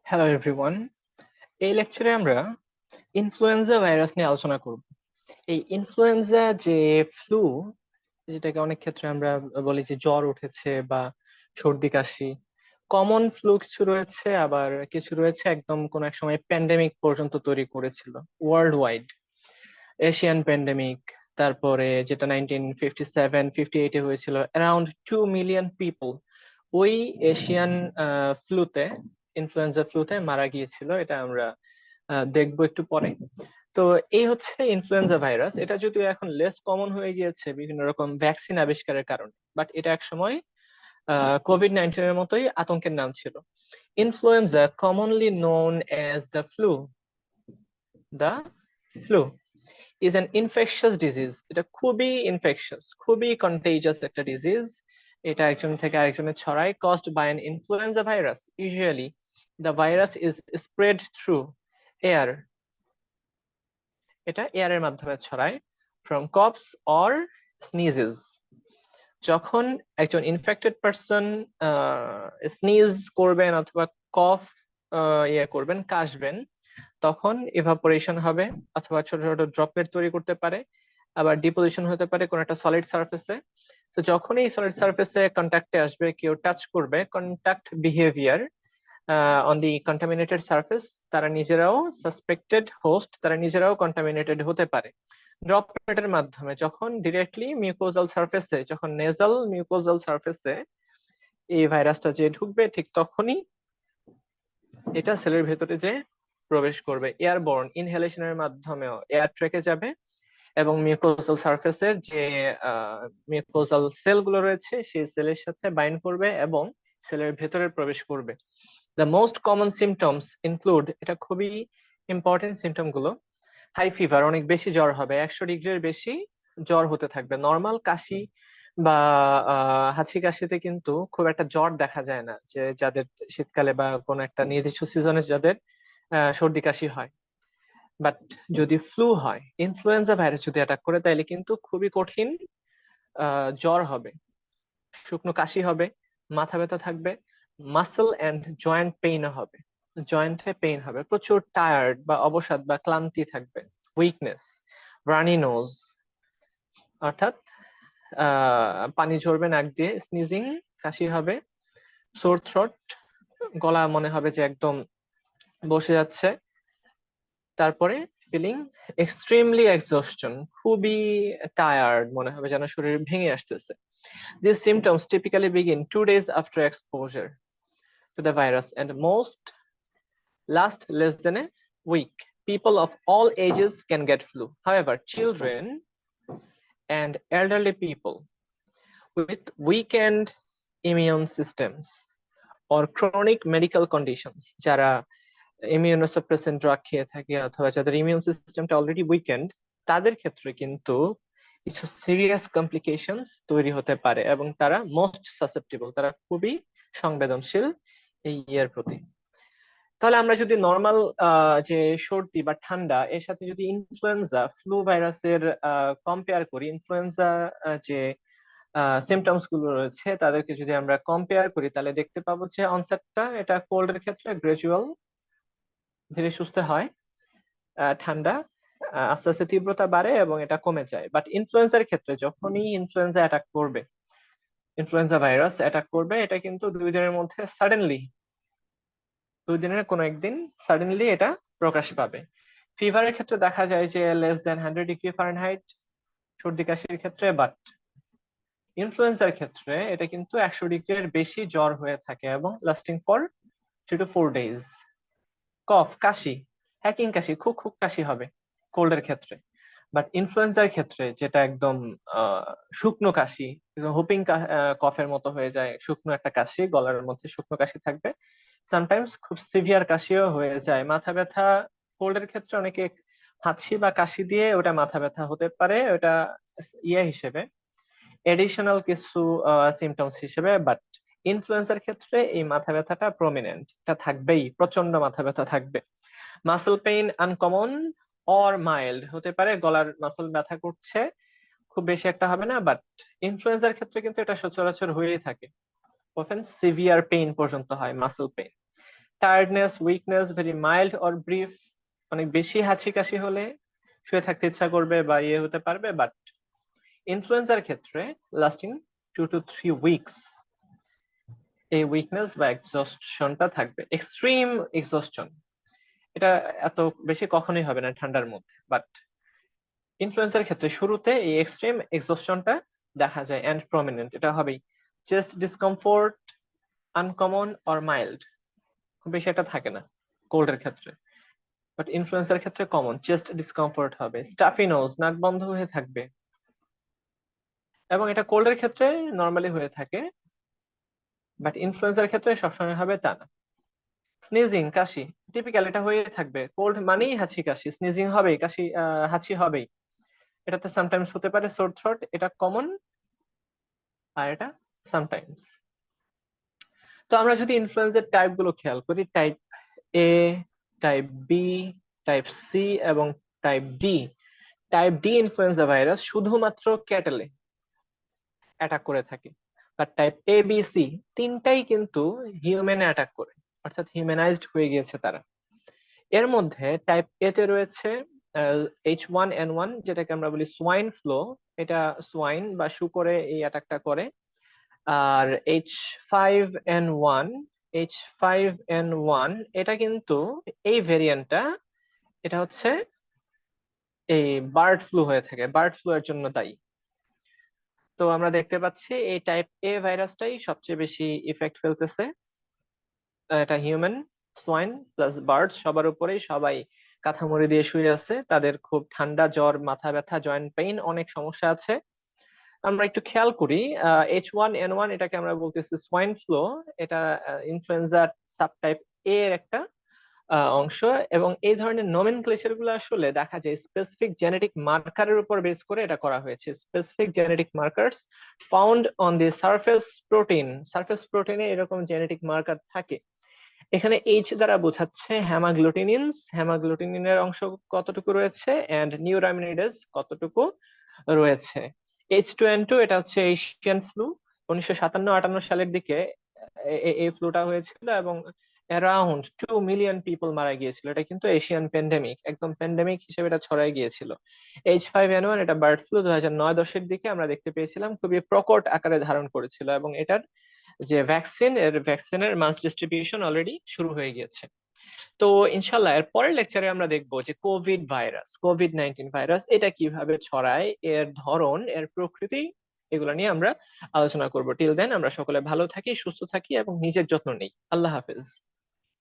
Hello everyone. এই লেকচারে আমরা ইনফ্লুয়েঞ্জা ভাইরাস নিয়ে আলোচনা করব। এই ইনফ্লুয়েঞ্জা যে ফ্লু, যেটাকে অনেক ক্ষেত্রে আমরা বলি যে জ্বর উঠেছে বা সর্দি কাশি, কমন ফ্লু কিছু রয়েছে, আবার কিছু রয়েছে একদম কোন এক সময় প্যান্ডেমিক পর্যন্ত তৈরি করেছিল ওয়ার্ল্ড ওয়াইড। এশিয়ান প্যান্ডেমিক, তারপরে যেটা 1957-58-এ হয়েছিল, অ্যারাউন্ড 2 মিলিয়ন পিপল ওই এশিয়ান ফ্লুতে, ইনফ্লুয়েঞ্জা ফ্লুতে মারা গিয়েছিল। এটা আমরা দেখবো একটু পরে। তো এই হচ্ছে ইনফ্লুয়েঞ্জা ভাইরাস। এটা যদিও এখন লেস কমন হয়ে গিয়েছে বিভিন্ন রকম ভ্যাকসিন আবিষ্কারের কারণে, বাট এটা এক সময় কোভিড-19 এর মতোই আতঙ্কের নাম ছিল। Influenza commonly known as the flu is an infectious disease. এটা খুবই ইনফেকশাস, খুবই কন্টেজিয়াস একটা ডিজিজ। এটা একজন থেকে আরেকজনে ছড়ায়, caused by an influenza virus. Usually the virus is spread through air. এটা এয়ারের মাধ্যমে ছড়ায়, ফ্রম কফস অর স্নিজেস। যখন একজন ইনফেক্টেড পারসন স্নিজ করবেন অথবা কফ করবেন, কাশবেন, তখন ইভাপোরেশন হবে অথবা ছোট ছোট ড্রপলেট তৈরি করতে পারে, আবার ডিপোজিশন হতে পারে কোন একটা সলিড সারফেসে। তো যখনই সলিড সারফেসে কন্ট্যাক্টে আসবে, কেউ টাচ করবে, contact behaviour on the contaminated surface, তারা নিজেরাও সাসপেক্টেড হোস্ট, তারা নিজেরাও কন্টামিনেটেড হতে পারে ড্রপলেটের মাধ্যমে। যখন ডিরেক্টলি মিউকোজাল সারফেসে, যখন নেজাল মিউকোজাল সারফেসে এই ভাইরাসটা যে ঢুকবে, ঠিক তখনই এটা সেলের ভেতরে যে প্রবেশ করবে। এয়ারবর্ন ইনহেলেশনের মাধ্যমেও এয়ার ট্রেকে যাবে এবং মিউকোজাল সারফেসের যে মিউকোজাল সেলগুলো রয়েছে সেই সেলের সাথে বাইন্ড করবে এবং সেলের ভেতরে প্রবেশ করবে। The most common symptoms include, এটা খুবই ইম্পর্টেন্ট সিমটম গুলো, হাই ফিভার, অনেক বেশি জ্বর হবে, 100 ডিগ্রির বেশি জ্বর হতে থাকবে। নর্মাল কাশি বা হাঁচি কাশিতে কিন্তু খুব একটা জ্বর দেখা যায় না, যে যাদের শীতকালে বা কোনো একটা নির্দিষ্ট সিজনে যাদের সর্দি কাশি হয়। বাট যদি ফ্লু হয়, ইনফ্লুয়েঞ্জা ভাইরাস যদি অ্যাটাক করে, তাইলে কিন্তু খুবই কঠিন জ্বর হবে, শুকনো কাশি হবে, মাথা ব্যথা থাকবে, মাসল এন্ড জয়েন্ট পেইন হবে, জয়েন্টে পেইন হবে, প্রচুর টায়ার্ড বা অবসাদ বা ক্লান্তি থাকবে, উইকনেস, রানি নোজ, অর্থাৎ পানি ঝরবে নাক দিয়ে, স্নিজিং, কাশি হবে, সোর থ্রোট, গলা মনে হবে যে একদম বসে যাচ্ছে, তারপরে ফিলিং এক্সট্রিমলি এক্সস্টন, খুবই টায়ার্ড, মনে হবে যেন শরীর ভেঙে আসতেছে। These symptoms typically begin 2 days after exposure to the virus and most last less than a week. People of all ages can get flu. However, children and elderly people with weakened immune systems or chronic medical conditions, যারা ইমিউনোসাপ্রেসেন্ট drug খেয়ে থাকে অথবা যাদের immune সিস্টেমটা already weekend, তাদের ক্ষেত্রে কিন্তু কিছু সিরিয়াস কমপ্লিকেশনস তৈরি হতে পারে এবং তারা মোস্ট সাসেপ্টেবল, তারা খুবই সংবেদনশীল এই ইয়ের প্রতি। তাহলে আমরা যদি নর্মাল যে সর্দি বা ঠান্ডা, এর সাথে যদি ইনফ্লুয়েঞ্জা ফ্লু ভাইরাসের কম্পেয়ার করি, ইনফ্লুয়েঞ্জা যে সিমটমস গুলো রয়েছে তাদেরকে যদি আমরা কম্পেয়ার করি, তাহলে দেখতে পাবো যে অনসেটটা, এটা কোল্ডের ক্ষেত্রে গ্রাজুয়াল, ধীরে সুস্থে হয়। ঠান্ডা আস্তে আস্তে তীব্রতা বাড়ে এবং এটা কমে যায়। বাট ইনফ্লুয়েঞ্জার ক্ষেত্রে যখনই ইনফ্লুয়েঞ্জা অ্যাটাক করবে, ইনফ্লুয়েঞ্জা ভাইরাস অ্যাটাক করবে, এটা কিন্তু 2 দিনের মধ্যে সাডেনলি, 2 দিনের কোনো একদিন সাডেনলি এটা প্রকাশ পাবে। ফিভারের ক্ষেত্রে দেখা যায় যে লেস দেন 100 ডিগ্রি ফারেনহাইট সর্দি কাশির ক্ষেত্রে, বাট ইনফ্লুয়েঞ্জার ক্ষেত্রে এটা কিন্তু 100 ডিগ্রির বেশি জ্বর হয়ে থাকে এবং lasting for 3 to 4 days। Cough, কাশি, হ্যাকিং কাশি, খুব খুব কাশি হবে কোল্ডের ক্ষেত্রে। বাট ইনফ্লুয়েঞ্জার ক্ষেত্রে যেটা একদম শুকনো কাশি, হুপিং কফের মতো হয়ে যায়, শুকনো একটা কাশি, গলার মধ্যে শুকনো কাশি থাকবে, সামটাইমস খুব সিভিয়ার কাশিও হয়ে যায়। মাথা ব্যথা, কোল্ডের ক্ষেত্রে অনেকে হাঁচি বা কাশি দিয়ে ওটা মাথা ব্যথা হতে পারে, ওটা ইয়ে হিসেবে, এডিশনাল কিছু সিমটমস হিসেবে। বাট ইনফ্লুয়েঞ্জার ক্ষেত্রে এই মাথা ব্যথাটা প্রমিনেন্ট, এটা থাকবেই, প্রচন্ড মাথা ব্যথা থাকবে। Muscle pain uncommon or mild হতে পারে, গলার মাসল ব্যথা করছে, খুব বেশি একটা হবে না, বাট ইনফ্লুয়েঞ্জার ক্ষেত্রে কিন্তু এটা সচরাচর হয়েই থাকে, অফেন সিভিয়ার পেইন পর্যন্ত হয়, muscle pain. Tiredness, weakness, very mild or brief, অনেক বেশি হাঁচি কাশি হলে শুয়ে থাকতে ইচ্ছা করবে বা ইয়ে হতে পারবে। বাট ইনফ্লুয়েঞ্জার ক্ষেত্রে লাস্টিং 2 to 3 উইকস এই উইকনেস বা এক্সস্টশনটা থাকবে, এক্সট্রিম এক্সস্টন। এটা এত বেশি কখনোই হবে না ঠান্ডার মধ্যে, বাট ইনফ্লুয়েঞ্জার ক্ষেত্রে শুরুতে এই এক্সট্রিম এক্সস্টনটা দেখা যায় এন্ড প্রমিনেন্ট। এটা হবেই। Chest discomfort uncommon or mild, খুব বেশি একটা থাকে না কোল্ডের ক্ষেত্রে, বাট ইনফ্লুয়েঞ্জার ক্ষেত্রে কমন চেস্ট ডিসকমফোর্ট হবে। স্টাফি নোজ, নাক বন্ধ হয়ে থাকবে, এবং এটা কোল্ডের ক্ষেত্রে নর্মালি হয়ে থাকে, বাট ইনফ্লুয়েঞ্জার ক্ষেত্রে সবসময় হবে তা না। স্নিজিং, কাশি, টিপিক্যাল এটা হয়ে থাকবে। কোল্ড মানেই হাঁচি কাশি, স্নিজিং হবেই, কাশি হাঁচি হবেই। এটাতে সামটাইমস হতে পারে সোর থ্রোট, এটা কমন, আর এটা সামটাইমস। তো আমরা যদি ইনফ্লুয়েঞ্জার টাইপ গুলো খেয়াল করি, টাইপ এ, টাইপ বি, টাইপ সি এবং type D. Type D influenza virus শুধুমাত্র ক্যাটেলে অ্যাটাক করে থাকে, আর টাইপ এ বি সি তিনটাই কিন্তু হিউম্যানে অ্যাটাক করে, অর্থাৎ হিউম্যানাইজড হয়ে গিয়েছে তারা। এর মধ্যে টাইপ এ তে রয়েছে H1N1, যেটাকে আমরা বলি সোয়াইন ফ্লু। এটা সোয়াইন বা শুকরে এই অ্যাটাকটা করে। আর H5N1, H5N1 এটা কিন্তু এই ভেরিয়েন্টটা, এটা হচ্ছে এই বার্ড ফ্লু হয়ে থাকে, বার্ড ফ্লু এর জন্য দায়ী। তো আমরা দেখতে পাচ্ছি এই টাইপ এ ভাইরাসটাই সবচেয়ে বেশি ইফেক্ট ফেলতেছে। এটা হিউম্যান, সোয়াইন প্লাস বার্ড সবার উপরেই, সবাই কাঁথামুড়ি দিয়ে শুয়ে আছে, তাদের খুব ঠান্ডা, জ্বর, মাথা ব্যথা, জয়েন্ট পেইন, অনেক সমস্যা আছে। আমরা একটু খেয়াল করি, H1N1 এটাকে আমরা বলতেছি সোয়াইন ফ্লু। এটা ইনফ্লুয়েঞ্জার সাবটাইপ এ এর একটা অংশ, এবং এই ধরনের নোমেনক্লেচার গুলো আসলে দেখা যায় স্পেসিফিক জেনেটিক মার্কারের উপর বেস করে এটা করা হয়েছে। Specific genetic markers found on the surface protein, surface প্রোটিনে এরকম জেনেটিক মার্কার থাকে। এখানে এইচ দ্বারা বোঝাচ্ছে হ্যামাগ্লুটিনিনস, হ্যামাগ্লুটিনিনের অংশ কতটুকু রয়েছে, এন্ড নিউরামিনিডেজ কতটুকু রয়েছে। H2N2 এটা হচ্ছে এশিয়ান ফ্লু। 1957-58 সালের দিকে এই ফ্লুটা হয়েছিল, এবং অ্যারাউন্ড 2 মিলিয়ন পিপল মারা গিয়েছিল। এটা কিন্তু এশিয়ান প্যান্ডেমিক, একদম প্যান্ডেমিক হিসেবে এটা ছড়াই গিয়েছিল। H5N1 এটা বার্ড ফ্লু, 2009-10-এর দিকে আমরা দেখতে পেয়েছিলাম, খুবই প্রকট আকারে ধারণ করেছিল, এবং এটার যে ভ্যাকসিন, এর ভ্যাকসিনের মাস ডিস্ট্রিবিউশন অলরেডি শুরু হয়ে গিয়েছে। তো ইনশাল্লাহ এর পরের লেকচারে আমরা দেখবো যে কোভিড-19 ভাইরাস এটা কিভাবে ছড়ায়, এর ধরন, এর প্রকৃতি, এগুলো নিয়ে আমরা আলোচনা করব। টিল দেন আমরা সকলে ভালো থাকি, সুস্থ থাকি এবং নিজের যত্ন নেই। আল্লাহ হাফেজ।